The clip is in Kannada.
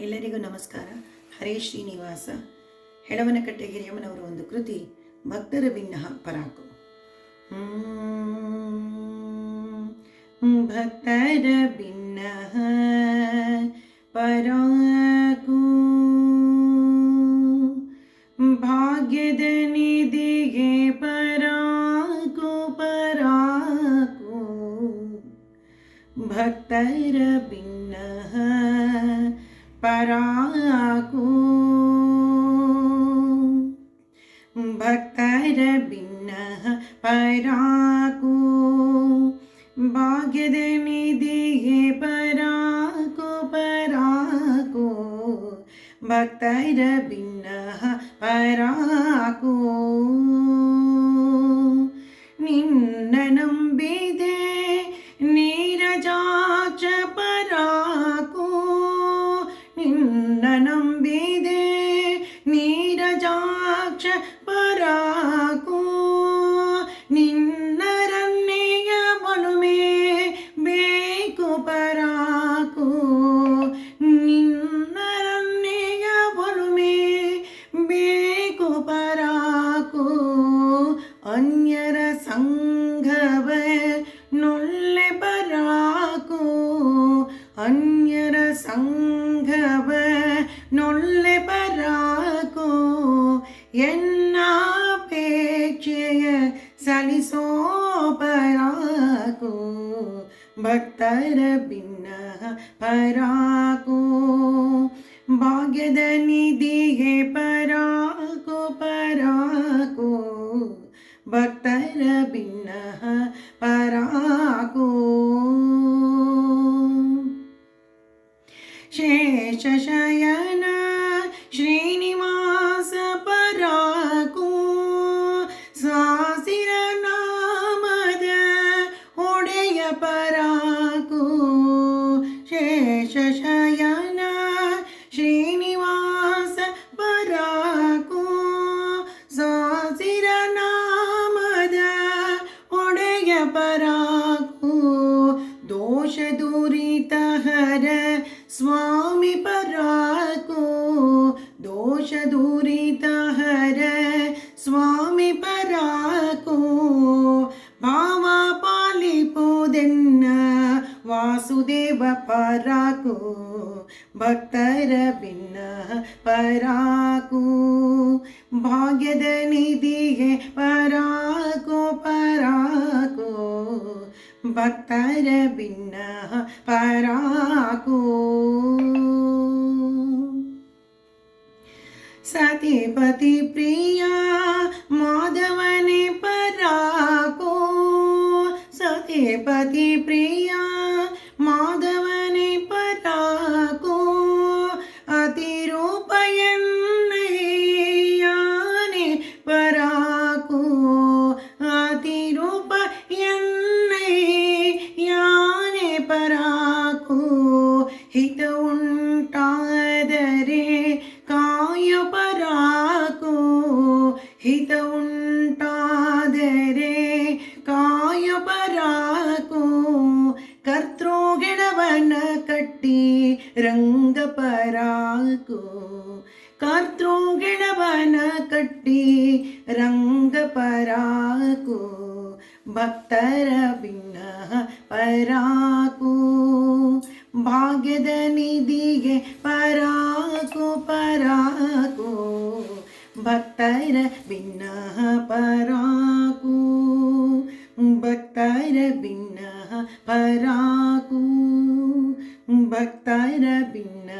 ಎಲ್ಲರಿಗೂ ನಮಸ್ಕಾರ. ಹರೇ ಶ್ರೀನಿವಾಸ. ಹೆಳವನಕಟ್ಟೆ ಹಿರಿಯಮ್ಮನವರ ಒಂದು ಕೃತಿ ಭಕ್ತರ ಭಿನ್ನ ಪರಾಕು. ಭಕ್ತರ ಭಿನ್ನ ಪರಾಕು, ಭಾಗ್ಯದ ನಿಧಿಗೆ ಪರಾಕು ಪರಾಕು. ಭಕ್ತರ ಭಿನ್ನ ಪರಾಕು, ಭಕ್ತರ ಭಿನ್ನ ಪರಾಕು, ಭಾಗ್ಯದ ನಿಧಿಗೆ ಪರಾಕು ಪರಾಕು. ಭಕ್ತರ ಭಿನ್ನ ಪರಾಕು, ನಿನ್ನ ನಂಬಿದೆ ನೀರಜಾಕ್ಷ ಪರಾಕು, ನಿನ್ನ ನಂಬಿದೆ ನೀರಜಾಕ್ಷ ಪರಾಕು. ನಿನ್ನರನ್ನೆಯ ಒಲುಮೆ ಬೇಕು ಪರಾಕು, ನಿನ್ನರನ್ನೆಯ ಒಲುಮೆ ಬೇಕು ಪರಾಕು. ಅನ್ಯರ ಸಂಘವ ನೊಲ್ಲೆ ಪರಾಕು, ಅನ್ಯರ ಸಂಘವ ನೊಲ್ಲೆ ಪರಾಕು. ಎನ್ನಾಪೇಕ್ಷೆಯ ಸಲಿಸೋ ಪರಾಕು. ಭಕ್ತರ ಭಿನ್ನ ಪರಾಕು, ಭಾಗ್ಯದ ನಿಧಿಗೆ ಪರಾಕು ಪರಾಕು. ಭಕ್ತರ ಭಿನ್ನ ಪರಾಕು. ಶೇಷಶಯನ ಶ್ರೀನಿವಾಸ ಪರಾಕು, ಸಾಸಿರ ನಾಮದ ಒಡೆಯ ಪರಾಕು. ಶೇಷಶಯನ ಶ್ರೀನಿವಾಸ ಪರಾಕು, ಸಾಸಿರ ನಾಮದ ಒಡೆಯ ಪರಾಕು. ದೋಷ ದುರಿತ ಹರ ಸ್ವಾಮಿ ಪರಾಕು, ದೋಷ ದುರಿತ ಹರ ಸ್ವಾಮಿ ಪರಾಕು. ಭಾವ ಪಾಲಿಪುದೆನ್ನ ವಾಸುದೇವ ಪರಾಕು. ಭಕ್ತರ ಭಿನ್ನ ಪರಾಕು, ಭಾಗ್ಯದ ನಿಧಿಗೆ ಪರಾಕು ಪರಾಕು. ಭಕ್ತರ ಭಿನ್ನ ಪರಾಕು. ಸತಿಪತಿ ಪ್ರಿಯ ಮಾಧವನೇ ಪರಾಕು, ಸತಿಪತಿ ಪ್ರಿಯ ಮಾಧವನೇ ಪರಾಕು. ಅತಿರೂಪಯನ್ನಯ್ಯನೇ ಪರಾಕು, ಅತಿರೂಪಯನ್ನಯ್ಯನೇ ಪರಾಕು. ಹಿತ ಉಂಟಾದರೆ ಕಾಯ ಪರಾಕು, ಹಿತ ಉಂಟಾದರೆ ಕಾಯ ಪರಾಕು. ಕರ್ತೃಗೆಣವನ ಕಟ್ಟಿ ರಂಗ ಪರಾಕು, ಕರ್ತೃಗೆಣವನ ಕಟ್ಟಿ ರಂಗ ಪರಾಕು. ಭಕ್ತರ ಭಿನ್ನ ಪರಾಕು, ಭಾಗ್ಯದ ನಿಧಿಗೆ ಪರಾಕು ಪರಾಕು. ಭಕ್ತರ ಭಿನ್ನ ಪರಾಕು, ಭಕ್ತರ ಭಿನ್ನ ಪರಾಕು. ಭಕ್ತರ ಭಿನ್ನ